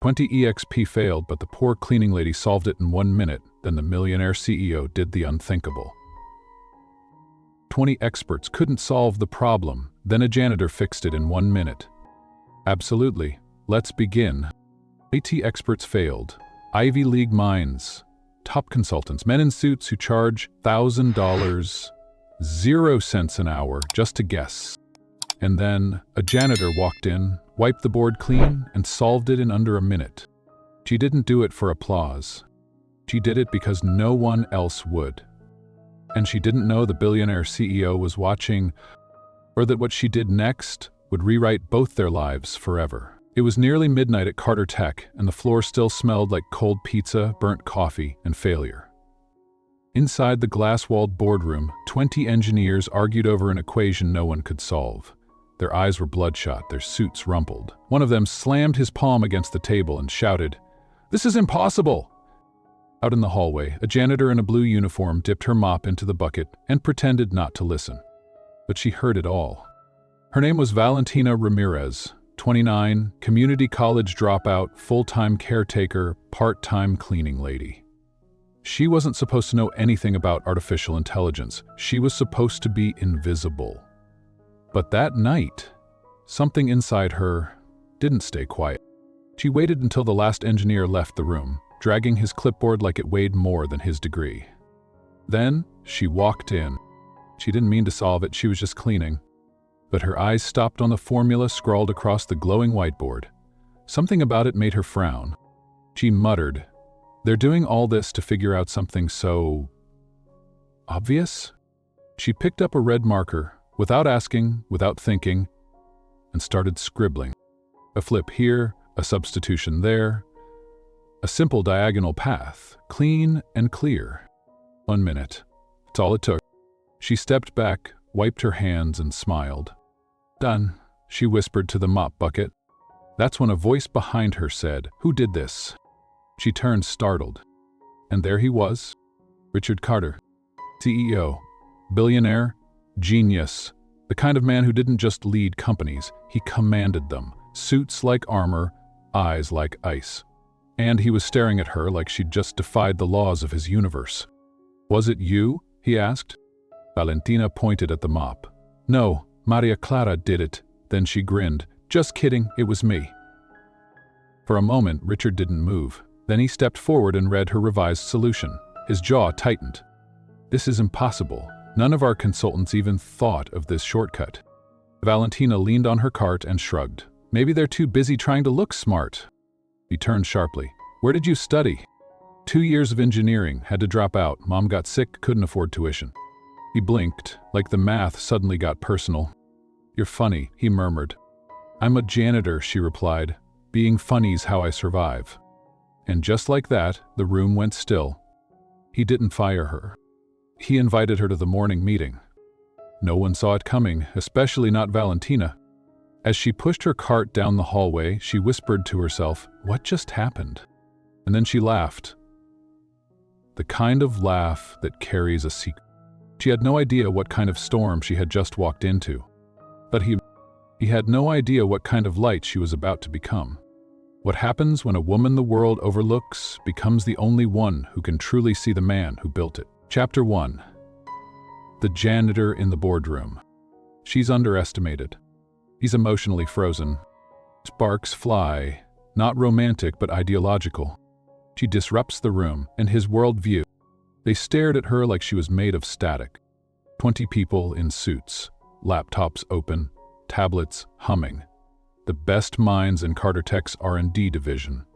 20 EXP failed, but the poor cleaning lady solved it in 1 minute. Then the millionaire CEO did the unthinkable. 20 experts couldn't solve the problem. Then a janitor fixed it in 1 minute. Absolutely. Let's begin. IT experts failed. Ivy League minds. Top consultants, men in suits who charge $1,000, 0 cents an hour, just to guess. And then a janitor walked in, wiped the board clean, and solved it in under a minute. She didn't do it for applause. She did it because no one else would. And she didn't know the billionaire CEO was watching, or that what she did next would rewrite both their lives forever. It was nearly midnight at Carter Tech, and the floor still smelled like cold pizza, burnt coffee, and failure. Inside the glass-walled boardroom, 20 engineers argued over an equation no one could solve. Their eyes were bloodshot, their suits rumpled. One of them slammed his palm against the table and shouted, "This is impossible!" Out in the hallway, a janitor in a blue uniform dipped her mop into the bucket and pretended not to listen. But she heard it all. Her name was Valentina Ramirez, 29, community college dropout, full-time caretaker, part-time cleaning lady. She wasn't supposed to know anything about artificial intelligence. She was supposed to be invisible. But that night, something inside her didn't stay quiet. She waited until the last engineer left the room, dragging his clipboard like it weighed more than his degree. Then she walked in. She didn't mean to solve it, she was just cleaning. But her eyes stopped on the formula scrawled across the glowing whiteboard. Something about it made her frown. She muttered, "They're doing all this to figure out something so obvious?" She picked up a red marker, without asking, without thinking, and started scribbling. A flip here, a substitution there, a simple diagonal path, clean and clear. 1 minute. That's all it took. She stepped back, wiped her hands, and smiled. "Done," she whispered to the mop bucket. That's when a voice behind her said, "Who did this?" She turned startled. And there he was, Richard Carter, CEO, billionaire, genius, the kind of man who didn't just lead companies, he commanded them, suits like armor, eyes like ice. And he was staring at her like she'd just defied the laws of his universe. "Was it you?" he asked. Valentina pointed at the mop. "No, Maria Clara did it." Then she grinned. "Just kidding, it was me." For a moment, Richard didn't move. Then he stepped forward and read her revised solution. His jaw tightened. "This is impossible. None of our consultants even thought of this shortcut." Valentina leaned on her cart and shrugged. "Maybe they're too busy trying to look smart." He turned sharply. "Where did you study?" 2 years of engineering, had to drop out. Mom got sick, couldn't afford tuition. He blinked, like the math suddenly got personal. "You're funny," he murmured. "I'm a janitor," she replied. "Being funny's how I survive." And just like that, the room went still. He didn't fire her. He invited her to the morning meeting. No one saw it coming, especially not Valentina. As she pushed her cart down the hallway, she whispered to herself, "What just happened?" And then she laughed. The kind of laugh that carries a secret. She had no idea what kind of storm she had just walked into. But he had no idea what kind of light she was about to become. What happens when a woman the world overlooks becomes the only one who can truly see the man who built it. Chapter 1. The janitor in the boardroom. She's underestimated. He's emotionally frozen. Sparks fly, not romantic but ideological. She disrupts the room and his worldview. They stared at her like she was made of static. 20 people in suits, laptops open, tablets humming. The best minds in Carter Tech's R&D division.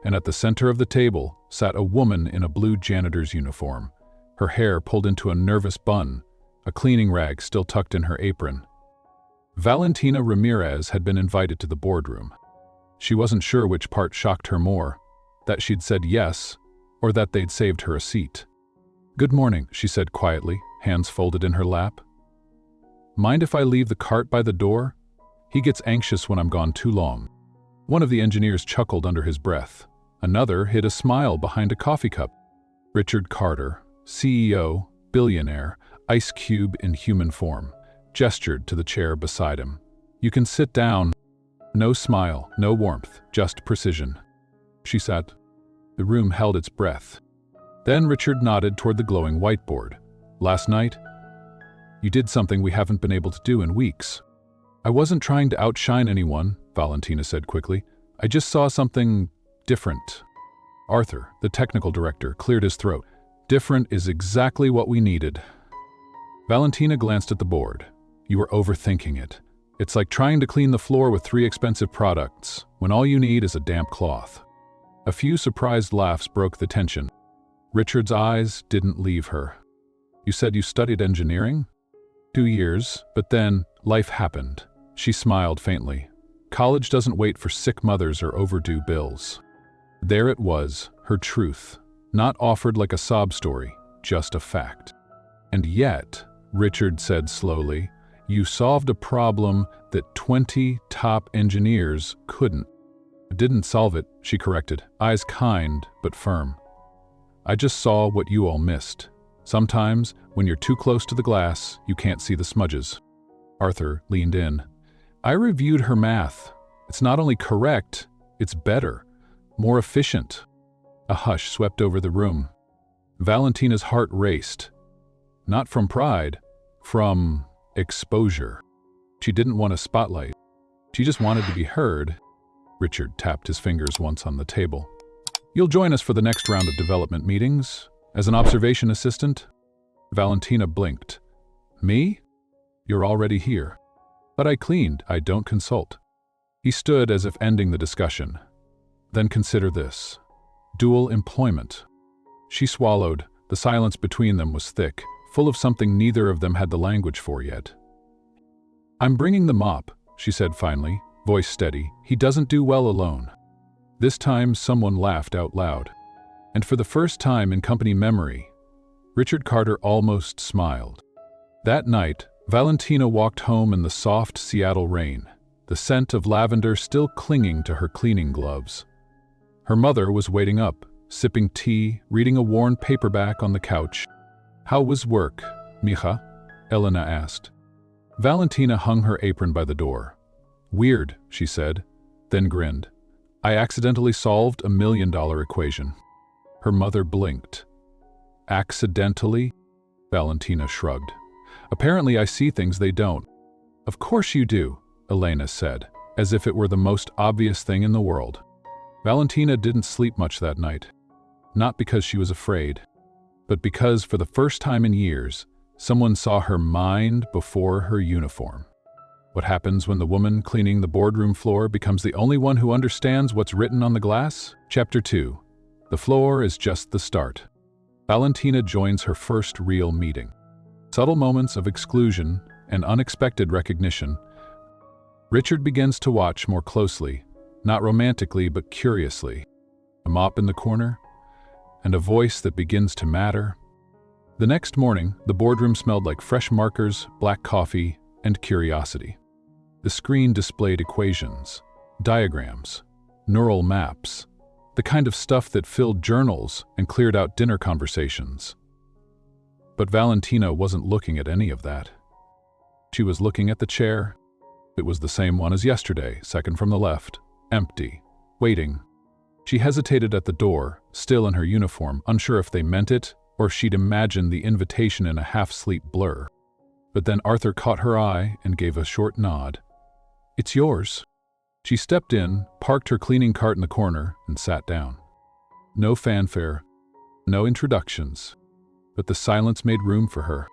And at the center of the table sat a woman in a blue janitor's uniform, her hair pulled into a nervous bun, a cleaning rag still tucked in her apron. Valentina Ramirez had been invited to the boardroom. She wasn't sure which part shocked her more, that she'd said yes, or that they'd saved her a seat. "Good morning," she said quietly, hands folded in her lap. "Mind if I leave the cart by the door? He gets anxious when I'm gone too long." One of the engineers chuckled under his breath. Another hid a smile behind a coffee cup. Richard Carter, CEO, billionaire, ice cube in human form, gestured to the chair beside him. "You can sit down." No smile, no warmth, just precision. she said. The room held its breath. Then Richard nodded toward the glowing whiteboard. Last night, you did something we haven't been able to do in weeks. I wasn't trying to outshine anyone, Valentina said quickly. I just saw something different. Arthur, the technical director, cleared his throat. Different is exactly what we needed. Valentina glanced at the board. You were overthinking it. It's like trying to clean the floor with 3 expensive products, when all you need is a damp cloth. A few surprised laughs broke the tension. Richard's eyes didn't leave her. You said you studied engineering? 2 years, but then life happened. She smiled faintly. College doesn't wait for sick mothers or overdue bills. There it was, her truth, not offered like a sob story, just a fact. And yet, Richard said slowly, you solved a problem that 20 top engineers couldn't. I didn't solve it, she corrected, eyes kind but firm. I just saw what you all missed. Sometimes, when you're too close to the glass, you can't see the smudges. Arthur leaned in. I reviewed her math. It's not only correct, it's better, more efficient. A hush swept over the room. Valentina's heart raced. Not from pride, from exposure. She didn't want a spotlight. She just wanted to be heard. Richard tapped his fingers once on the table. You'll join us for the next round of development meetings, as an observation assistant? Valentina blinked. Me? You're already here. But I cleaned, I don't consult. He stood as if ending the discussion. Then consider this. Dual employment. She swallowed. The silence between them was thick, full of something neither of them had the language for yet. I'm bringing the mop, she said finally, voice steady. He doesn't do well alone. This time someone laughed out loud. And for the first time in company memory, Richard Carter almost smiled. That night, Valentina walked home in the soft Seattle rain, the scent of lavender still clinging to her cleaning gloves. Her mother was waiting up, sipping tea, reading a worn paperback on the couch. How was work, mija? Elena asked. Valentina hung her apron by the door. Weird, she said, then grinned. I accidentally solved a $1 million equation. Her mother blinked. Accidentally? Valentina shrugged. Apparently I see things they don't. Of course you do, Elena said, as if it were the most obvious thing in the world. Valentina didn't sleep much that night. Not because she was afraid, but because for the first time in years, someone saw her mind before her uniform. What happens when the woman cleaning the boardroom floor becomes the only one who understands what's written on the glass? Chapter 2. The floor is just the start. Valentina joins her first real meeting. Subtle moments of exclusion and unexpected recognition. Richard begins to watch more closely, not romantically but curiously. A mop in the corner, and a voice that begins to matter. The next morning, the boardroom smelled like fresh markers, black coffee, and curiosity. The screen displayed equations, diagrams, neural maps, the kind of stuff that filled journals and cleared out dinner conversations. But Valentina wasn't looking at any of that. She was looking at the chair. It was the same one as yesterday, second from the left, empty, waiting. She hesitated at the door, still in her uniform, unsure if they meant it or if she'd imagined the invitation in a half-sleep blur. But then Arthur caught her eye and gave a short nod. It's yours. She stepped in, parked her cleaning cart in the corner, and sat down. No fanfare, no introductions, but the silence made room for her.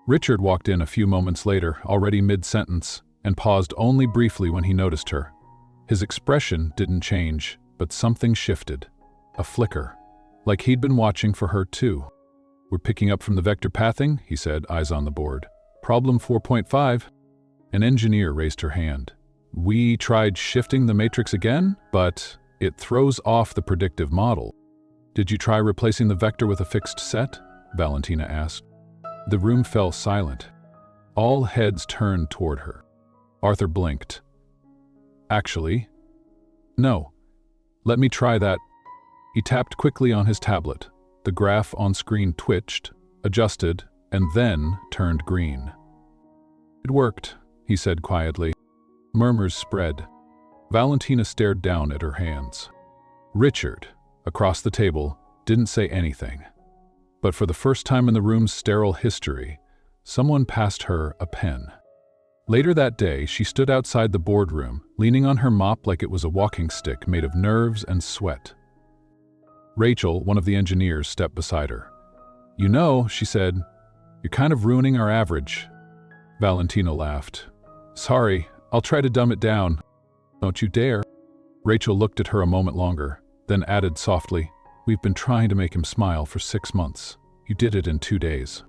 Richard walked in a few moments later, already mid-sentence, and paused only briefly when he noticed her. His expression didn't change, but something shifted. A flicker, like he'd been watching for her too. We're picking up from the vector pathing, he said, eyes on the board. Problem 4.5. An engineer raised her hand. We tried shifting the matrix again, but it throws off the predictive model. Did you try replacing the vector with a fixed set? Valentina asked. The room fell silent. All heads turned toward her. Arthur blinked. Actually, no. Let me try that. He tapped quickly on his tablet. The graph on screen twitched, adjusted, and then turned green. It worked, he said quietly. Murmurs spread. Valentina stared down at her hands. Richard, across the table, didn't say anything. But for the first time in the room's sterile history, someone passed her a pen. Later that day, she stood outside the boardroom, leaning on her mop like it was a walking stick made of nerves and sweat. Rachel, one of the engineers, stepped beside her. "You know," she said, "you're kind of ruining our average." Valentina laughed. "Sorry, I'll try to dumb it down." "Don't you dare." Rachel looked at her a moment longer, then added softly, "We've been trying to make him smile for 6 months. You did it in 2 days."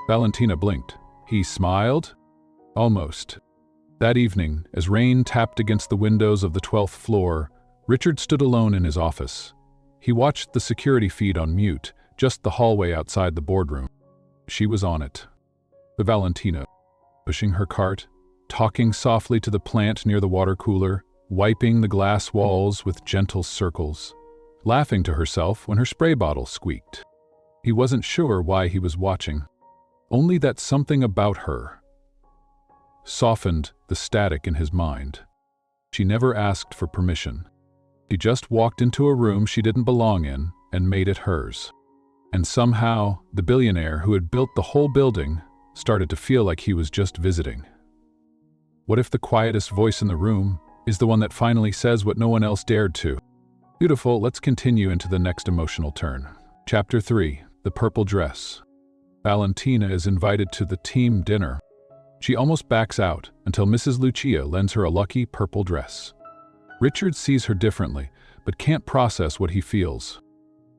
Valentina blinked. "He smiled?" "Almost." That evening, as rain tapped against the windows of the 12th floor, Richard stood alone in his office. He watched the security feed on mute, just the hallway outside the boardroom. She was on it. The Valentina, pushing her cart, talking softly to the plant near the water cooler, wiping the glass walls with gentle circles, laughing to herself when her spray bottle squeaked. He wasn't sure why he was watching, only that something about her softened the static in his mind. She never asked for permission. She just walked into a room she didn't belong in and made it hers. And somehow, the billionaire who had built the whole building started to feel like he was just visiting. What if the quietest voice in the room is the one that finally says what no one else dared to? Beautiful, let's continue into the next emotional turn. Chapter 3, The Purple Dress. Valentina is invited to the team dinner. She almost backs out until Mrs. Lucia lends her a lucky purple dress. Richard sees her differently, but can't process what he feels.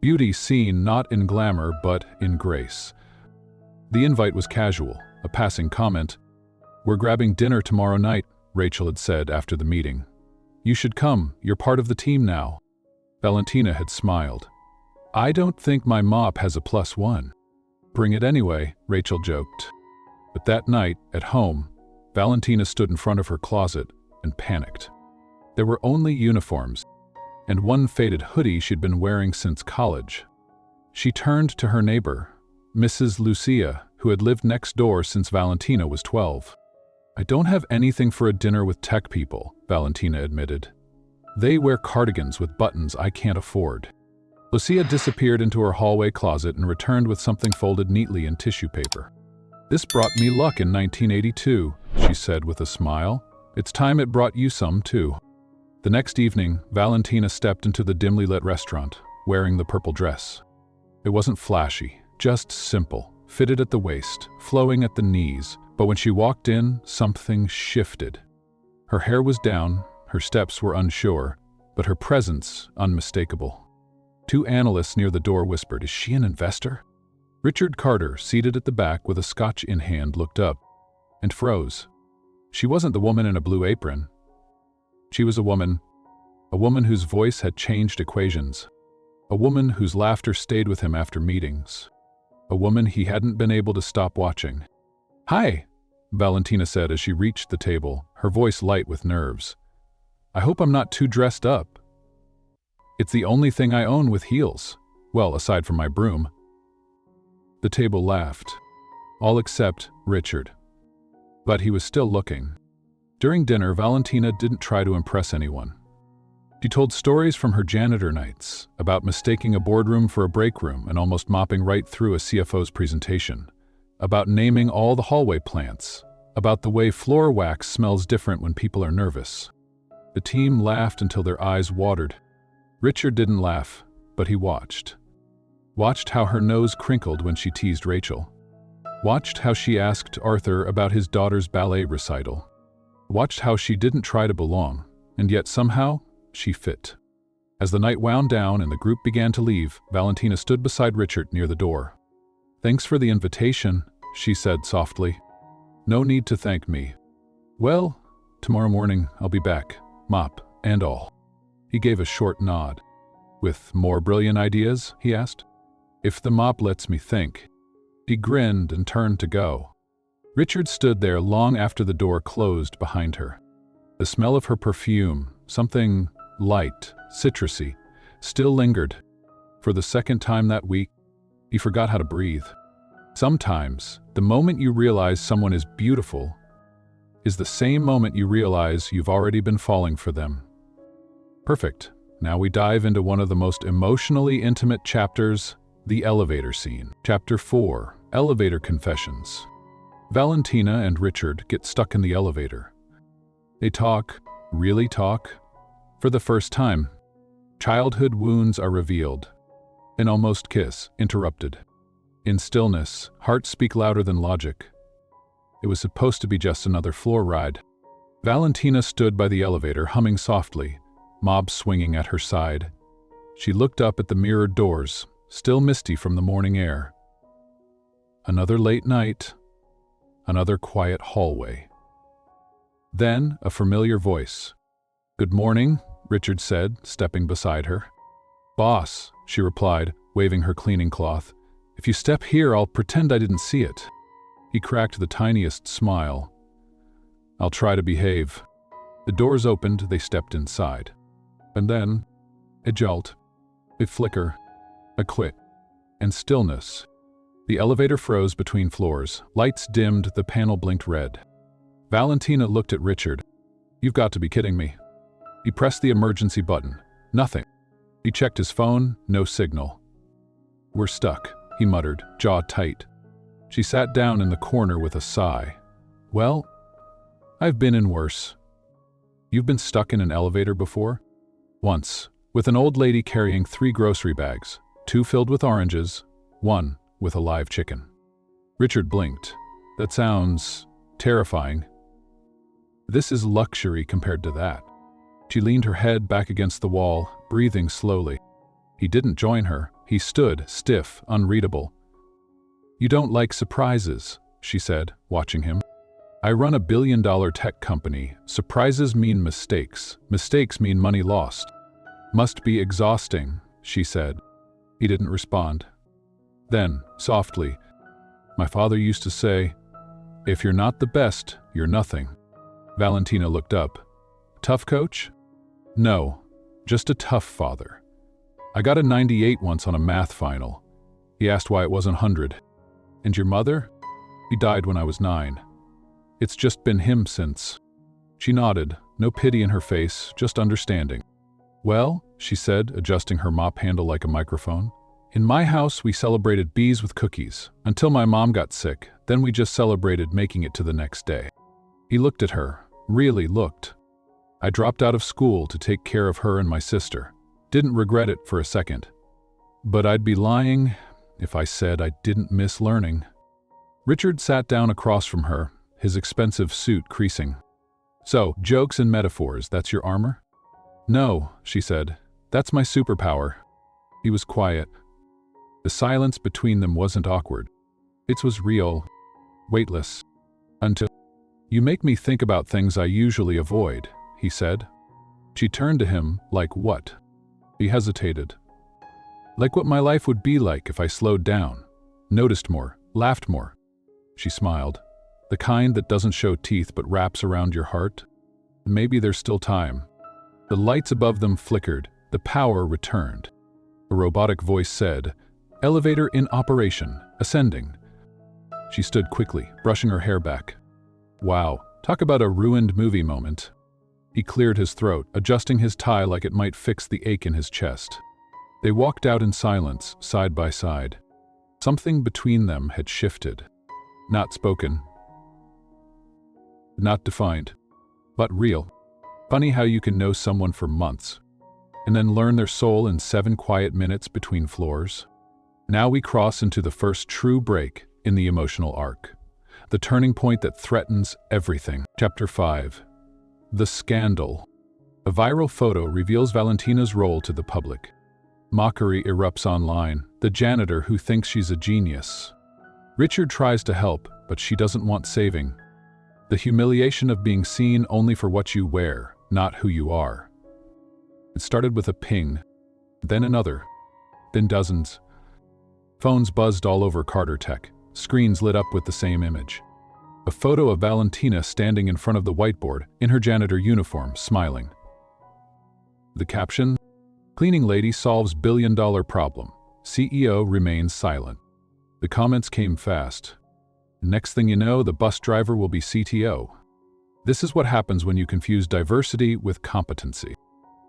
Beauty seen not in glamour, but in grace. The invite was casual, a passing comment. "We're grabbing dinner tomorrow night," Rachel had said after the meeting. "You should come, you're part of the team now." Valentina had smiled. "I don't think my mop has a +1. "Bring it anyway," Rachel joked. But that night, at home, Valentina stood in front of her closet and panicked. There were only uniforms, and one faded hoodie she'd been wearing since college. She turned to her neighbor, Mrs. Lucia, who had lived next door since Valentina was 12. "I don't have anything for a dinner with tech people," Valentina admitted. "They wear cardigans with buttons I can't afford." Lucia disappeared into her hallway closet and returned with something folded neatly in tissue paper. "This brought me luck in 1982, she said with a smile. "It's time it brought you some, too." The next evening, Valentina stepped into the dimly lit restaurant, wearing the purple dress. It wasn't flashy, just simple, fitted at the waist, flowing at the knees, but when she walked in, something shifted. Her hair was down, her steps were unsure, but her presence unmistakable. 2 analysts near the door whispered, "Is she an investor?" Richard Carter, seated at the back with a scotch in hand, looked up and froze. She wasn't the woman in a blue apron. She was a woman whose voice had changed equations, a woman whose laughter stayed with him after meetings, a woman he hadn't been able to stop watching. "Hi," Valentina said as she reached the table, her voice light with nerves. "I hope I'm not too dressed up. It's the only thing I own with heels. Well, aside from my broom." The table laughed, all except Richard. But he was still looking. During dinner, Valentina didn't try to impress anyone. She told stories from her janitor nights, about mistaking a boardroom for a break room and almost mopping right through a CFO's presentation, about naming all the hallway plants, about the way floor wax smells different when people are nervous. The team laughed until their eyes watered. Richard didn't laugh, but he watched. Watched how her nose crinkled when she teased Rachel. Watched how she asked Arthur about his daughter's ballet recital. Watched how she didn't try to belong, and yet somehow she fit. As the night wound down and the group began to leave, Valentina stood beside Richard near the door. "Thanks for the invitation," she said softly. "No need to thank me." "Well, tomorrow morning I'll be back, mop and all." He gave a short nod. "With more brilliant ideas?" he asked. "If the mop lets me think." He grinned and turned to go. Richard stood there long after the door closed behind her. The smell of her perfume, something light, citrusy, still lingered. For the second time that week, he forgot how to breathe. Sometimes, the moment you realize someone is beautiful is the same moment you realize you've already been falling for them. "Perfect," Now we dive into one of the most emotionally intimate chapters, the elevator scene. Chapter 4, Elevator Confessions. Valentina and Richard get stuck in the elevator. They talk, really talk. For the first time, childhood wounds are revealed. An almost kiss, interrupted. In stillness, hearts speak louder than logic. It was supposed to be just another floor ride. Valentina stood by the elevator, humming softly, mobs swinging at her side. She looked up at the mirrored doors, still misty from the morning air. Another late night, another quiet hallway. Then, a familiar voice. "Good morning," Richard said, stepping beside her. "Boss," she replied, waving her cleaning cloth. "If you step here, I'll pretend I didn't see it." He cracked the tiniest smile. "I'll try to behave." The doors opened, they stepped inside. And then, a jolt, a flicker, a click, and stillness. The elevator froze between floors, lights dimmed, the panel blinked red. Valentina looked at Richard. "You've got to be kidding me." He pressed the emergency button. Nothing. He checked his phone, no signal. "We're stuck," he muttered, jaw tight. She sat down in the corner with a sigh. "Well, I've been in worse." "You've been stuck in an elevator before?" "Once, with an old lady carrying 3 grocery bags, 2 filled with oranges, 1 with a live chicken." Richard blinked. "That sounds terrifying." "This is luxury compared to that." She leaned her head back against the wall, breathing slowly. He didn't join her. He stood, stiff, unreadable. "You don't like surprises," she said, watching him. "I run a billion-dollar tech company. Surprises mean mistakes. Mistakes mean money lost." "Must be exhausting," she said. He didn't respond. Then, softly, "My father used to say, if you're not the best, you're nothing." Valentina looked up. "Tough coach?" "No, just a tough father. I got a 98 once on a math final." He asked why it wasn't 100. "And your mother?" "He died when I was 9. It's just been him since." She nodded, no pity in her face, just understanding. "Well," she said, adjusting her mop handle like a microphone, "in my house we celebrated bees with cookies, until my mom got sick, then we just celebrated making it to the next day." He looked at her, really looked. "I dropped out of school to take care of her and my sister. Didn't regret it for a second. But I'd be lying if I said I didn't miss learning." Richard sat down across from her, his expensive suit creasing. "So, jokes and metaphors, that's your armor?" "No," she said. "That's my superpower." He was quiet. The silence between them wasn't awkward. It was real, weightless. Until, "You make me think about things I usually avoid," he said. She turned to him, like what? He hesitated. "Like what my life would be like if I slowed down, noticed more, laughed more." She smiled. "The kind that doesn't show teeth but wraps around your heart? Maybe there's still time." The lights above them flickered, the power returned. A robotic voice said, "Elevator in operation, ascending." She stood quickly, brushing her hair back. Wow, talk about a ruined movie moment. He cleared his throat, adjusting his tie like it might fix the ache in his chest. They walked out in silence, side by side. Something between them had shifted. Not spoken. Not defined. But real. Funny how you can know someone for months, and then learn their soul in 7 quiet minutes between floors. Now we cross into the first true break in the emotional arc. The turning point that threatens everything. Chapter 5. The Scandal. A viral photo reveals Valentina's role to the public. Mockery erupts online, the janitor who thinks she's a genius. Richard tries to help, but she doesn't want saving. The humiliation of being seen only for what you wear, not who you are. It started with a ping, then another, then dozens. Phones buzzed all over Carter Tech, screens lit up with the same image. A photo of Valentina standing in front of the whiteboard, in her janitor uniform, smiling. The caption, "Cleaning lady solves billion-dollar problem. CEO remains silent." The comments came fast. Next thing you know, the bus driver will be CTO. This is what happens when you confuse diversity with competency.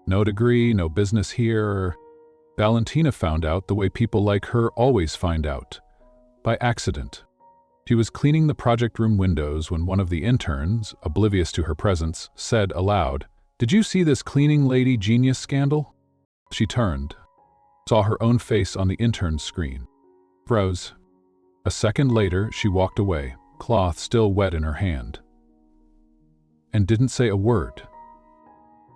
No degree, no business here. Valentina found out the way people like her always find out. By accident. She was cleaning the project room windows when one of the interns, oblivious to her presence, said aloud, "Did you see this cleaning lady genius scandal?" She turned, saw her own face on the intern's screen, froze. A second later, she walked away, cloth still wet in her hand, and didn't say a word.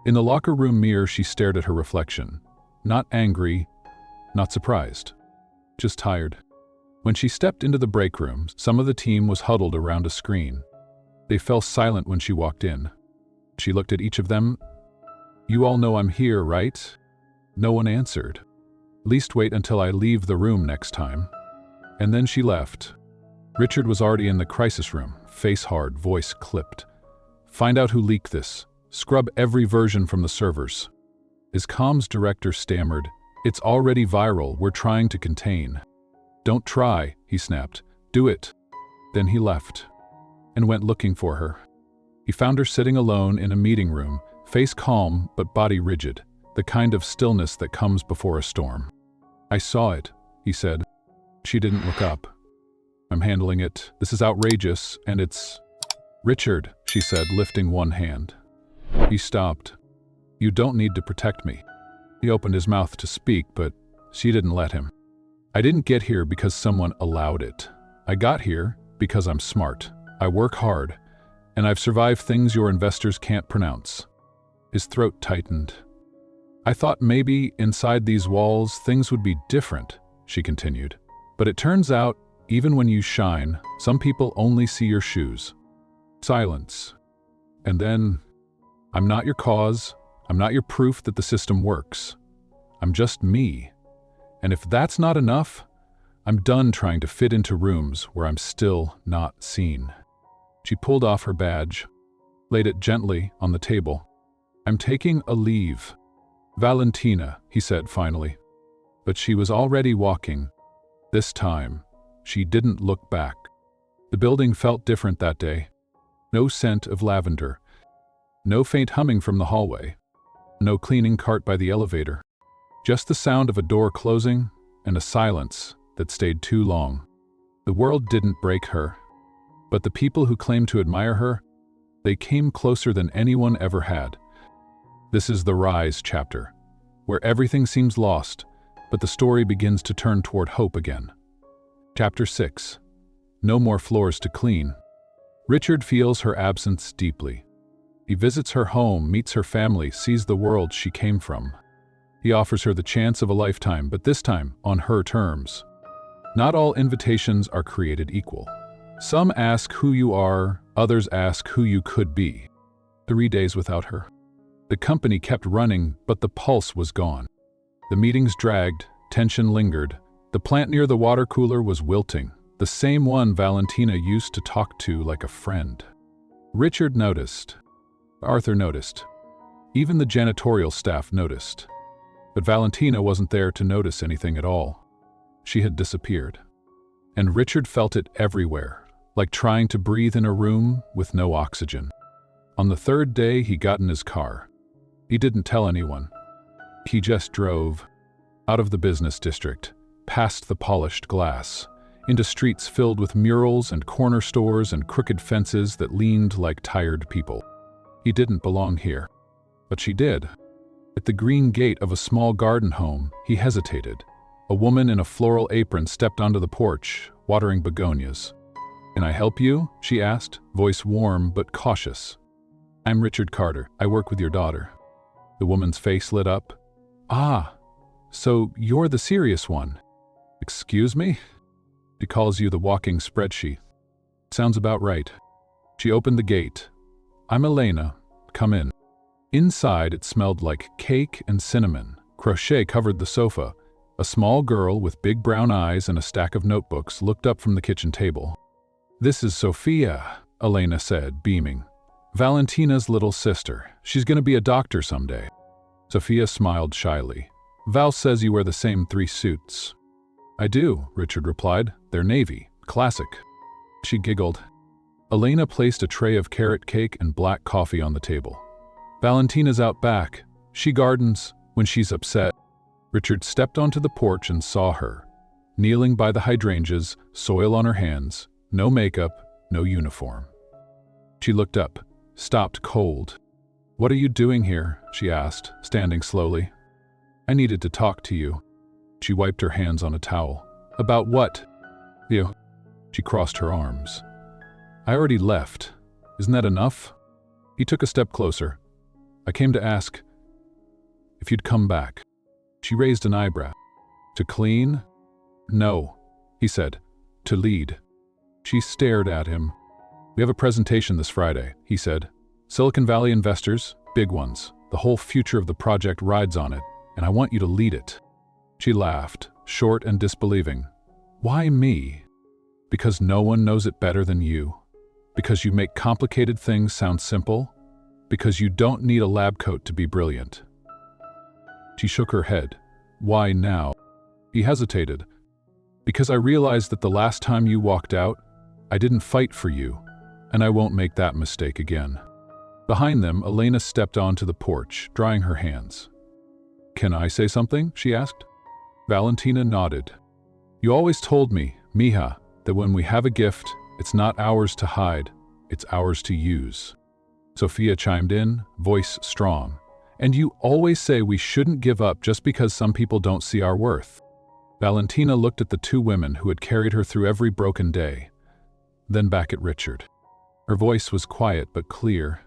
In the locker room mirror, she stared at her reflection, not angry, not surprised, just tired. When she stepped into the break room, some of the team was huddled around a screen. They fell silent when she walked in. She looked at each of them. "You all know I'm here, right?" No one answered. "At least wait until I leave the room next time." And then she left. Richard was already in the crisis room, face hard, voice clipped. "Find out who leaked this. Scrub every version from the servers." His comms director stammered, "It's already viral, we're trying to contain." "Don't try," he snapped. "Do it." Then he left and went looking for her. He found her sitting alone in a meeting room, face calm but body rigid, the kind of stillness that comes before a storm. "I saw it," he said. She didn't look up. "I'm handling it. This is outrageous, and it's—" "Richard," she said, lifting one hand. He stopped. "You don't need to protect me." He opened his mouth to speak, but she didn't let him. "I didn't get here because someone allowed it. I got here because I'm smart. I work hard, and I've survived things your investors can't pronounce." His throat tightened. "I thought maybe inside these walls things would be different," she continued. "But it turns out, even when you shine, some people only see your shoes." Silence. And then, "I'm not your cause. I'm not your proof that the system works. I'm just me. And if that's not enough, I'm done trying to fit into rooms where I'm still not seen." She pulled off her badge, laid it gently on the table. "I'm taking a leave." "Valentina," he said finally. But she was already walking. This time, she didn't look back. The building felt different that day. No scent of lavender. No faint humming from the hallway. No cleaning cart by the elevator. Just the sound of a door closing and a silence that stayed too long. The world didn't break her, but the people who claimed to admire her, they came closer than anyone ever had. This is the Rise chapter, where everything seems lost, but the story begins to turn toward hope again. Chapter 6. No more floors to clean. Richard feels her absence deeply. He visits her home, meets her family, sees the world she came from. He offers her the chance of a lifetime, but this time on her terms. Not all invitations are created equal. Some ask who you are, others ask who you could be. 3 days without her. The company kept running, but the pulse was gone. The meetings dragged, tension lingered. The plant near the water cooler was wilting, the same one Valentina used to talk to like a friend. Richard noticed. Arthur noticed. Even the janitorial staff noticed. But Valentina wasn't there to notice anything at all. She had disappeared. And Richard felt it everywhere, like trying to breathe in a room with no oxygen. On the 3rd day, he got in his car. He didn't tell anyone. He just drove out of the business district, past the polished glass, into streets filled with murals and corner stores and crooked fences that leaned like tired people. He didn't belong here. But she did. At the green gate of a small garden home, he hesitated. A woman in a floral apron stepped onto the porch, watering begonias. "Can I help you?" she asked, voice warm but cautious. "I'm Richard Carter. I work with your daughter." The woman's face lit up. "Ah, so you're the serious one." "Excuse me?" "She calls you the walking spreadsheet." "Sounds about right." She opened the gate. "I'm Elena. Come in." Inside, it smelled like cake and cinnamon. Crochet covered the sofa. A small girl with big brown eyes and a stack of notebooks looked up from the kitchen table. "This is Sophia," Elena said, beaming. "Valentina's little sister. She's going to be a doctor someday." Sophia smiled shyly. "Val says you wear the same 3 suits." "I do," Richard replied. "They're navy. Classic." She giggled. Elena placed a tray of carrot cake and black coffee on the table. "Valentina's out back. She gardens when she's upset. Richard stepped onto the porch and saw her, kneeling by the hydrangeas, soil on her hands, no makeup, no uniform. She looked up, stopped cold. "What are you doing here?" she asked, standing slowly. "I needed to talk to you." She wiped her hands on a towel. "About what?" "You." She crossed her arms. "I already left. Isn't that enough?" He took a step closer. "I came to ask if you'd come back." She raised an eyebrow. "To clean?" "No," he said. "To lead." She stared at him. "We have a presentation this Friday," he said. "Silicon Valley investors, big ones. The whole future of the project rides on it, and I want you to lead it." She laughed, short and disbelieving. "Why me?" "Because no one knows it better than you. Because you make complicated things sound simple. Because you don't need a lab coat to be brilliant." She shook her head. "Why now?" He hesitated. "Because I realized that the last time you walked out, I didn't fight for you, and I won't make that mistake again." Behind them, Elena stepped onto the porch, drying her hands. "Can I say something?" she asked. Valentina nodded. "You always told me, mija, that when we have a gift, it's not ours to hide, it's ours to use." Sophia chimed in, voice strong. "And you always say we shouldn't give up just because some people don't see our worth." Valentina looked at the two women who had carried her through every broken day, then back at Richard. Her voice was quiet but clear.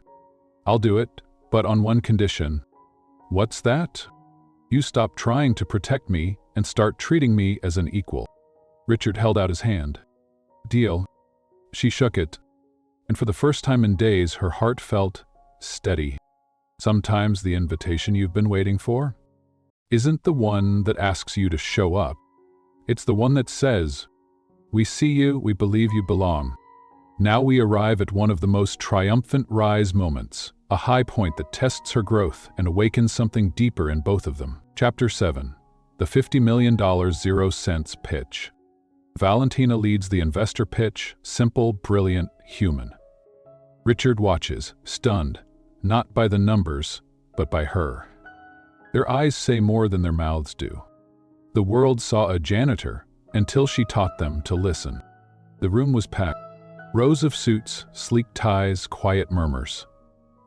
"I'll do it, but on one condition." "What's that?" "You stop trying to protect me and start treating me as an equal." Richard held out his hand. "Deal." She shook it, and for the first time in days her heart felt steady. Sometimes the invitation you've been waiting for isn't the one that asks you to show up. It's the one that says, "We see you, we believe you belong." Now we arrive at one of the most triumphant rise moments, a high point that tests her growth and awakens something deeper in both of them. Chapter 7. The $50 million 0 cents pitch. Valentina leads the investor pitch, simple, brilliant, human. Richard watches, stunned, not by the numbers, but by her. Their eyes say more than their mouths do. The world saw a janitor until she taught them to listen. The room was packed. Rows of suits, sleek ties, quiet murmurs.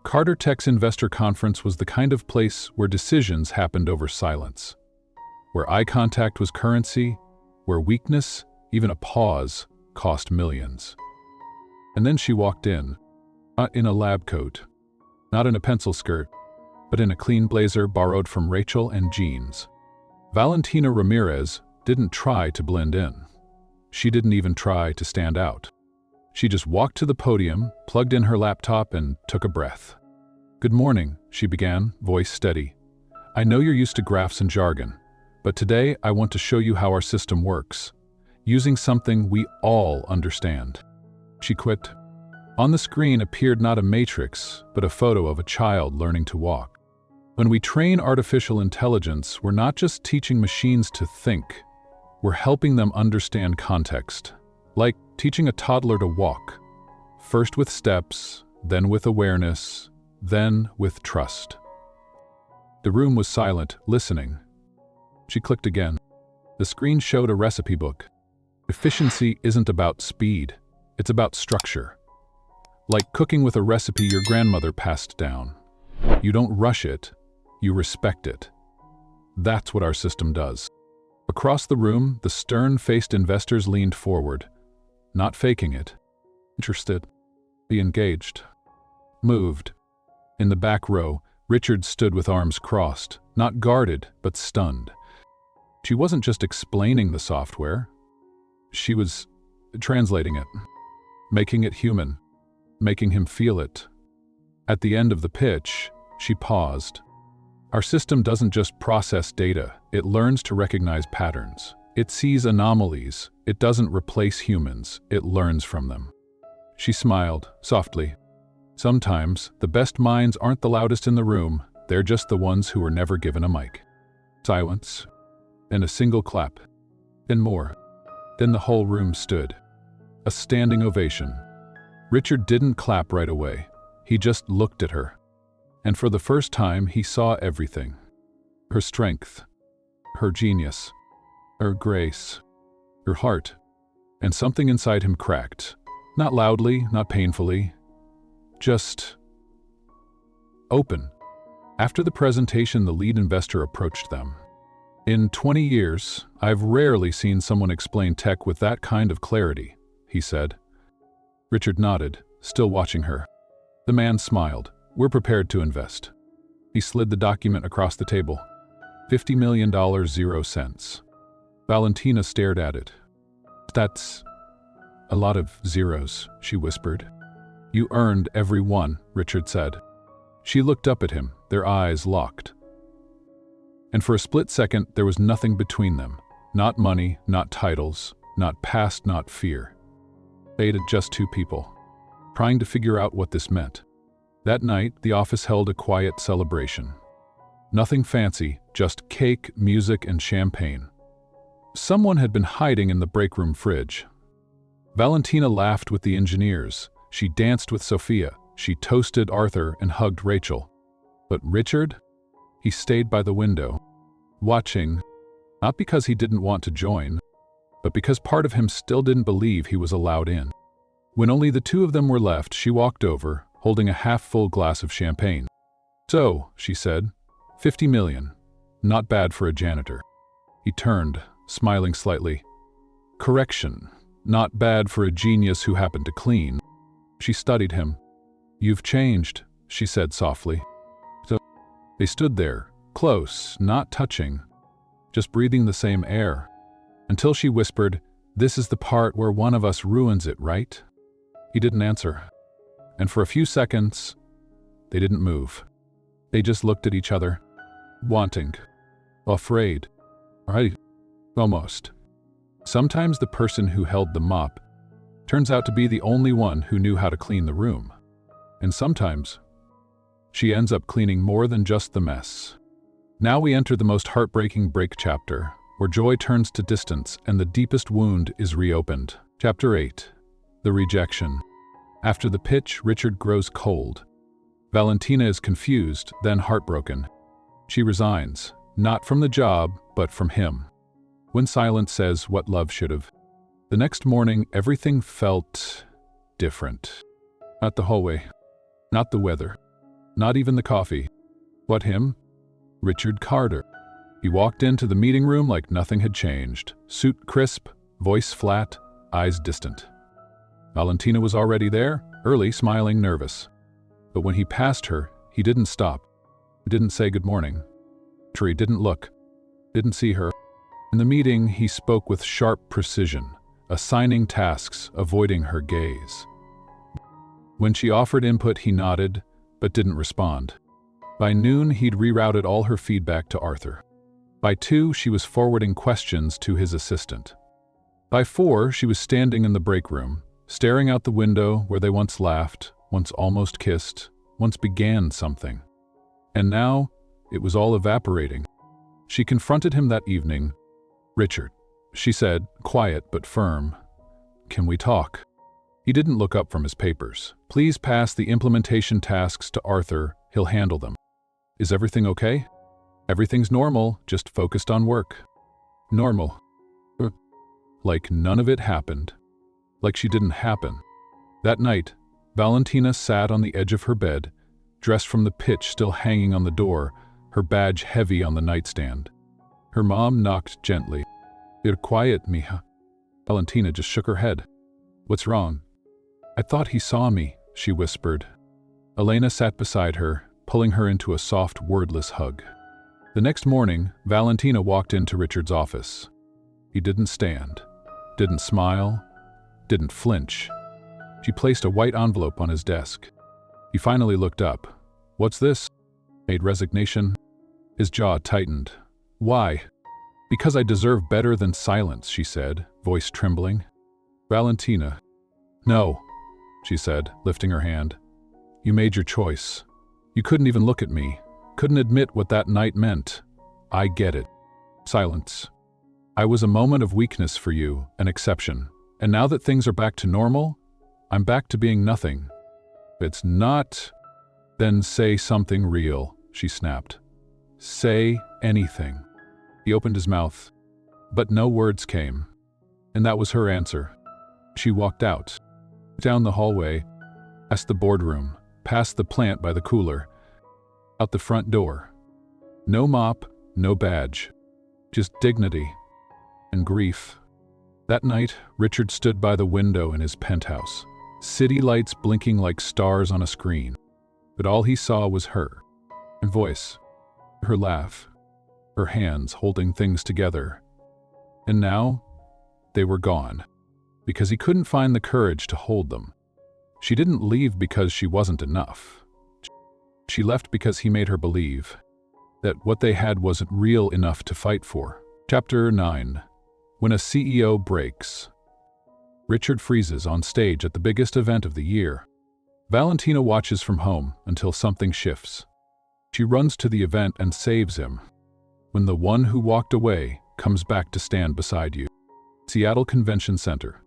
Carter Tech's investor conference was the kind of place where decisions happened over silence, where eye contact was currency, where weakness, even a pause, cost millions. And then she walked in, not in a lab coat, not in a pencil skirt, but in a clean blazer borrowed from Rachel and jeans. Valentina Ramirez didn't try to blend in. She didn't even try to stand out. She just walked to the podium, plugged in her laptop, and took a breath. "Good morning," she began, voice steady. "I know you're used to graphs and jargon, but today I want to show you how our system works, using something we all understand." She quit. On the screen appeared not a matrix, but a photo of a child learning to walk. When we train artificial intelligence, we're not just teaching machines to think, we're helping them understand context. Like teaching a toddler to walk, first with steps, then with awareness, then with trust. The room was silent, listening. She clicked again. The screen showed a recipe book. Efficiency isn't about speed, it's about structure. Like cooking with a recipe your grandmother passed down. You don't rush it, you respect it. That's what our system does. Across the room, the stern-faced investors leaned forward, not faking it. Interested. Be engaged. Moved. In the back row, Richard stood with arms crossed, not guarded, but stunned. She wasn't just explaining the software. She was translating it, making it human, making him feel it. At the end of the pitch, she paused. Our system doesn't just process data, it learns to recognize patterns. It sees anomalies, it doesn't replace humans, it learns from them. She smiled, softly. Sometimes, the best minds aren't the loudest in the room, they're just the ones who were never given a mic. Silence, and a single clap, and more. Then the whole room stood. A standing ovation. Richard didn't clap right away, he just looked at her. And for the first time, he saw everything. Her strength, her genius, her grace, her heart. And something inside him cracked. Not loudly, not painfully. Just open. After the presentation, the lead investor approached them. In 20 years, I've rarely seen someone explain tech with that kind of clarity, he said. Richard nodded, still watching her. The man smiled. We're prepared to invest. He slid the document across the table. $50 million, 0 cents. Valentina stared at it. That's a lot of zeros, she whispered. You earned every one, Richard said. She looked up at him, their eyes locked. And for a split second, there was nothing between them. Not money, not titles, not past, not fear. They had just two people, trying to figure out what this meant. That night, the office held a quiet celebration. Nothing fancy, just cake, music, and champagne. Someone had been hiding in the break room fridge. Valentina laughed with the engineers. She danced with Sophia. She toasted Arthur and hugged Rachel. But Richard? He stayed by the window, watching, not because he didn't want to join, but because part of him still didn't believe he was allowed in. When only the two of them were left, she walked over, holding a half-full glass of champagne. So, she said, 50 million. Not bad for a janitor. He turned, smiling slightly. Correction. Not bad for a genius who happened to clean. She studied him. You've changed, she said softly. So they stood there, close, not touching, just breathing the same air, until she whispered, this is the part where one of us ruins it, right? He didn't answer. And for a few seconds, they didn't move. They just looked at each other, wanting, afraid, right? Almost. Sometimes the person who held the mop turns out to be the only one who knew how to clean the room. And sometimes, she ends up cleaning more than just the mess. Now we enter the most heartbreaking break chapter, where joy turns to distance and the deepest wound is reopened. Chapter 8. The Rejection. After the pitch, Richard grows cold. Valentina is confused, then heartbroken. She resigns, not from the job, but from him. When silence says what love should have. The next morning, everything felt different. Not the hallway, not the weather, not even the coffee. What him? Richard Carter. He walked into the meeting room like nothing had changed. Suit crisp, voice flat, eyes distant. Valentina was already there, early, smiling, nervous. But when he passed her, he didn't stop. He didn't say good morning. He didn't look, didn't see her. In the meeting, he spoke with sharp precision, assigning tasks, avoiding her gaze. When she offered input, he nodded, but didn't respond. By noon, he'd rerouted all her feedback to Arthur. By 2, she was forwarding questions to his assistant. By 4, she was standing in the break room, staring out the window where they once laughed, once almost kissed, once began something. And now, it was all evaporating. She confronted him that evening. Richard, she said, quiet but firm. Can we talk? He didn't look up from his papers. Please pass the implementation tasks to Arthur. He'll handle them. Is everything okay? Everything's normal, just focused on work. Normal. Like none of it happened. Like she didn't happen. That night, Valentina sat on the edge of her bed, dressed from the pitch still hanging on the door, her badge heavy on the nightstand. Her mom knocked gently. You're quiet, mija. Valentina just shook her head. What's wrong? I thought he saw me, she whispered. Elena sat beside her, pulling her into a soft, wordless hug. The next morning, Valentina walked into Richard's office. He didn't stand, didn't smile, didn't flinch. She placed a white envelope on his desk. He finally looked up. What's this? Made resignation. His jaw tightened. Why? Because I deserve better than silence, she said, voice trembling. Valentina. No, she said, lifting her hand. You made your choice. You couldn't even look at me, couldn't admit what that night meant. I get it. Silence. I was a moment of weakness for you, an exception. And now that things are back to normal, I'm back to being nothing. It's not Then say something real, she snapped. Say anything. He opened his mouth, but no words came. And that was her answer. She walked out, down the hallway, past the boardroom, past the plant by the cooler, out the front door. No mop, no badge, just dignity and grief. That night, Richard stood by the window in his penthouse, city lights blinking like stars on a screen. But all he saw was her voice, her laugh, her hands holding things together. And now, they were gone, because he couldn't find the courage to hold them. She didn't leave because she wasn't enough. She left because he made her believe that what they had wasn't real enough to fight for. Chapter 9. When a CEO breaks. Richard freezes on stage at the biggest event of the year. Valentina watches from home until something shifts. She runs to the event and saves him. When the one who walked away comes back to stand beside you. Seattle Convention Center.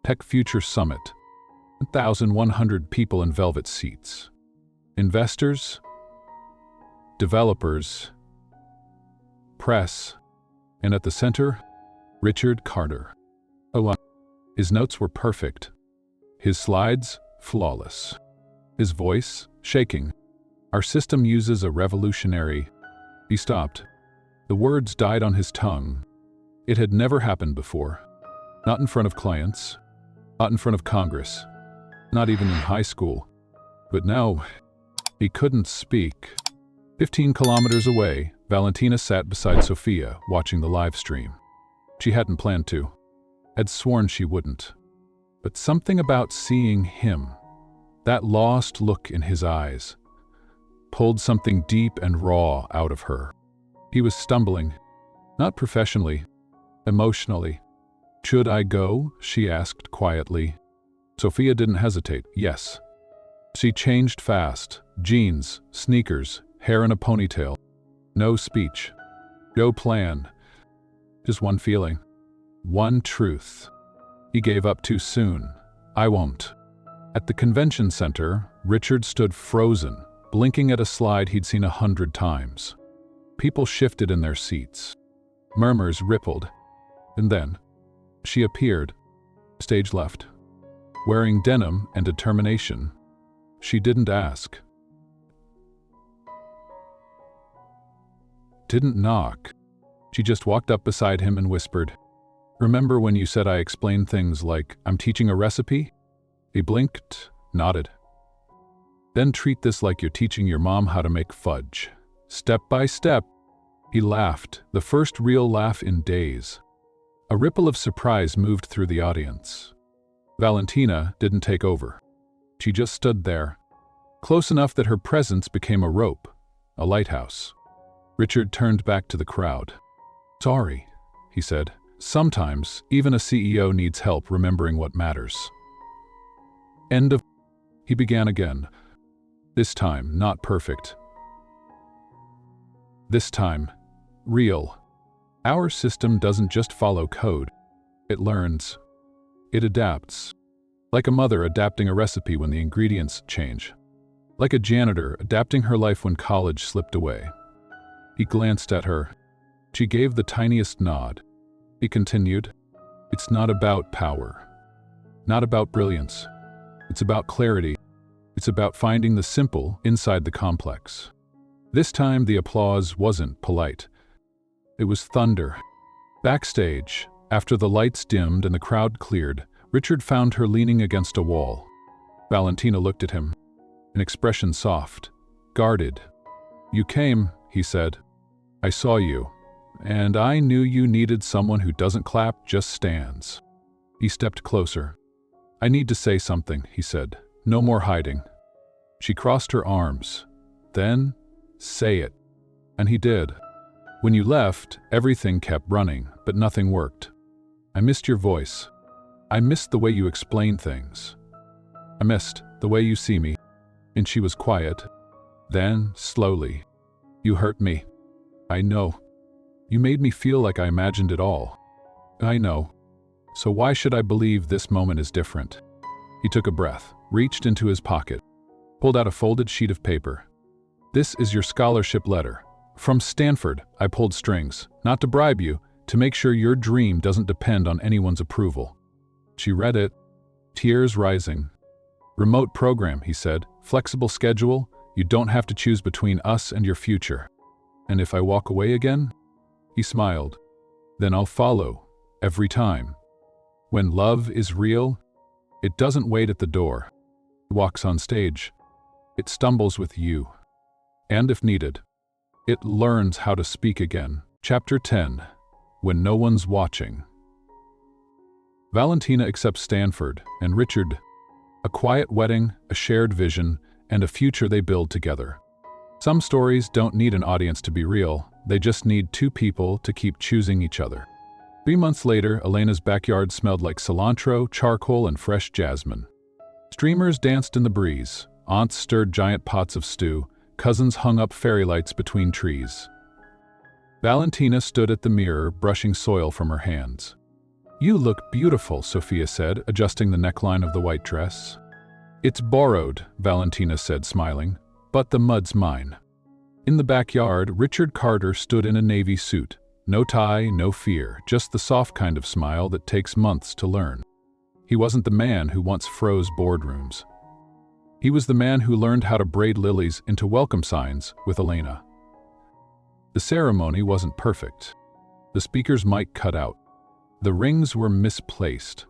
Tech Future Summit. 1,100 people in velvet seats. Investors, developers, press, and at the center, Richard Carter. His notes were perfect. His slides, flawless. His voice, shaking. Our system uses a revolutionary. He stopped. The words died on his tongue. It had never happened before. Not in front of clients. Not in front of Congress. Not even in high school. But now, he couldn't speak. 15 kilometers away, Valentina sat beside Sophia, watching the live stream. She hadn't planned to. Had sworn she wouldn't. But something about seeing him, that lost look in his eyes, pulled something deep and raw out of her. He was stumbling, not professionally, emotionally. Should I go? She asked quietly. Sophia didn't hesitate. Yes. She changed fast. Jeans, sneakers, hair in a ponytail. No speech. No plan. Just one feeling. One truth. He gave up too soon. I won't. At the convention center, Richard stood frozen, blinking at a slide he'd seen 100 times. People shifted in their seats. Murmurs rippled. And then, she appeared. Stage left. Wearing denim and determination. She didn't ask. Didn't knock. She just walked up beside him and whispered, "Remember when you said I explained things like I'm teaching a recipe?" He blinked, nodded. "Then treat this like you're teaching your mom how to make fudge. Step by step." He laughed, the first real laugh in days. A ripple of surprise moved through the audience. Valentina didn't take over. She just stood there, close enough that her presence became a rope, a lighthouse. Richard turned back to the crowd. "Sorry," he said. "Sometimes, even a CEO needs help remembering what matters." End of. He began again. This time, not perfect. This time, real. Our system doesn't just follow code. It learns. It adapts. Like a mother adapting a recipe when the ingredients change. Like a janitor adapting her life when college slipped away. He glanced at her. She gave the tiniest nod. He continued, "It's not about power. Not about brilliance. It's about clarity. It's about finding the simple inside the complex." This time the applause wasn't polite. It was thunder. Backstage, after the lights dimmed and the crowd cleared, Richard found her leaning against a wall. Valentina looked at him, an expression soft, guarded. "You came," he said. "I saw you, and I knew you needed someone who doesn't clap, just stands." He stepped closer. "I need to say something," he said. "No more hiding." She crossed her arms. "Then, say it." And he did. "When you left, everything kept running, but nothing worked. I missed your voice. I missed the way you explain things. I missed the way you see me." And she was quiet. Then, slowly, "You hurt me. I know. You made me feel like I imagined it all. I know. So why should I believe this moment is different?" He took a breath, reached into his pocket, pulled out a folded sheet of paper. "This is your scholarship letter. From Stanford, I pulled strings, not to bribe you, to make sure your dream doesn't depend on anyone's approval." She read it, tears rising. "Remote program," he said. "Flexible schedule. You don't have to choose between us and your future. And if I walk away again?" He smiled. "Then I'll follow, every time. When love is real, it doesn't wait at the door. It walks on stage. It stumbles with you. And if needed, it learns how to speak again." Chapter 10. When no one's watching. Valentina accepts Stanford, and Richard. A quiet wedding, a shared vision, and a future they build together. Some stories don't need an audience to be real, they just need two people to keep choosing each other. 3 months later, Elena's backyard smelled like cilantro, charcoal, and fresh jasmine. Streamers danced in the breeze, aunts stirred giant pots of stew, cousins hung up fairy lights between trees. Valentina stood at the mirror, brushing soil from her hands. "You look beautiful," Sophia said, adjusting the neckline of the white dress. "It's borrowed," Valentina said, smiling, "but the mud's mine." In the backyard, Richard Carter stood in a navy suit. No tie, no fear, just the soft kind of smile that takes months to learn. He wasn't the man who once froze boardrooms. He was the man who learned how to braid lilies into welcome signs with Elena. The ceremony wasn't perfect. The speaker's mic cut out. The rings were misplaced.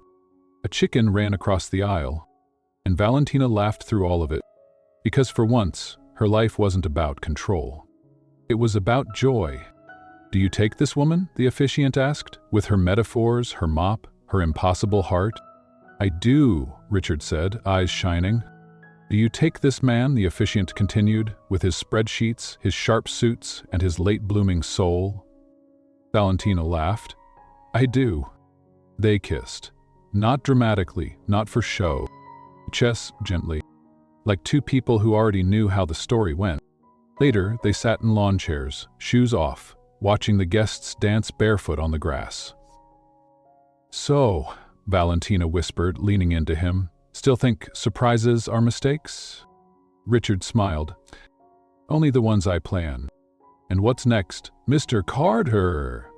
A chicken ran across the aisle, and Valentina laughed through all of it, because for once, her life wasn't about control. It was about joy. "Do you take this woman?" the officiant asked, with her metaphors, her mop, her impossible heart. "I do," Richard said, eyes shining. "Do you take this man?" the officiant continued, with his spreadsheets, his sharp suits, and his late-blooming soul. Valentina laughed. "I do." They kissed. Not dramatically, not for show. Just gently, like two people who already knew how the story went. Later, they sat in lawn chairs, shoes off, watching the guests dance barefoot on the grass. "So," Valentina whispered, leaning into him, "still think surprises are mistakes?" Richard smiled. "Only the ones I plan." "And what's next, Mr. Carter?"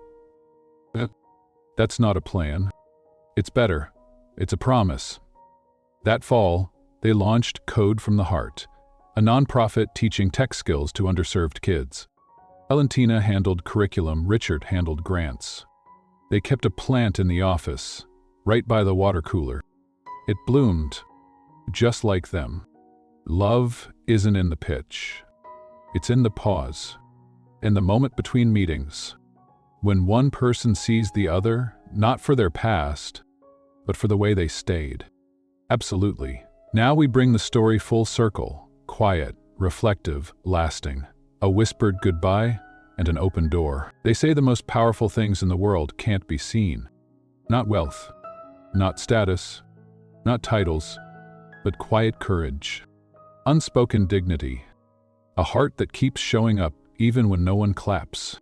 "That's not a plan. It's better. It's a promise." That fall, they launched Code from the Heart, a nonprofit teaching tech skills to underserved kids. Valentina handled curriculum, Richard handled grants. They kept a plant in the office, right by the water cooler. It bloomed, just like them. Love isn't in the pitch. It's in the pause, in the moment between meetings, when one person sees the other, not for their past, but for the way they stayed. Absolutely. Now we bring the story full circle, quiet, reflective, lasting. A whispered goodbye and an open door. They say the most powerful things in the world can't be seen. Not wealth, not status, not titles, but quiet courage, unspoken dignity, a heart that keeps showing up even when no one claps.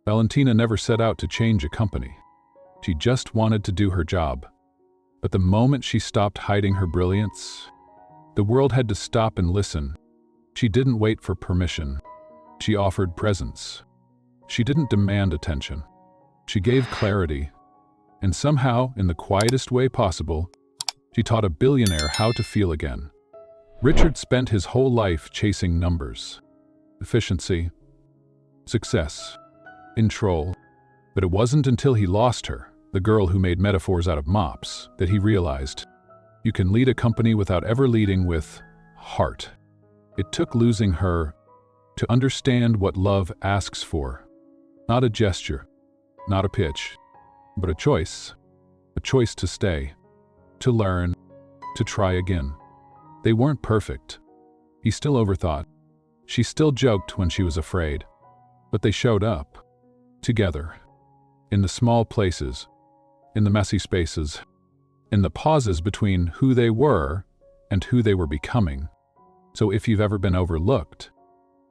Valentina never set out to change a company. She just wanted to do her job. But the moment she stopped hiding her brilliance, the world had to stop and listen. She didn't wait for permission. She offered presence. She didn't demand attention. She gave clarity. And somehow, in the quietest way possible, she taught a billionaire how to feel again. Richard spent his whole life chasing numbers, efficiency, success, control. But it wasn't until he lost her, the girl who made metaphors out of mops, that he realized you can lead a company without ever leading with heart. It took losing her to understand what love asks for. Not a gesture, not a pitch, but a choice to stay, to learn, to try again. They weren't perfect. He still overthought. She still joked when she was afraid. But they showed up, together, in the small places, in the messy spaces, in the pauses between who they were and who they were becoming. So if you've ever been overlooked,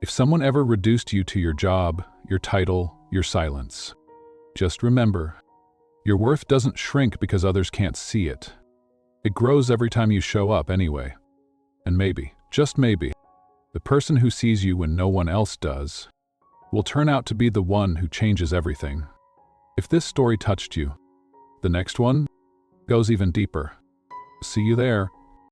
if someone ever reduced you to your job, your title, your silence, just remember, your worth doesn't shrink because others can't see it. It grows every time you show up anyway. And maybe, Just maybe, the person who sees you when no one else does will turn out to be the one who changes everything. If this story touched you, the next one goes even deeper. See you there.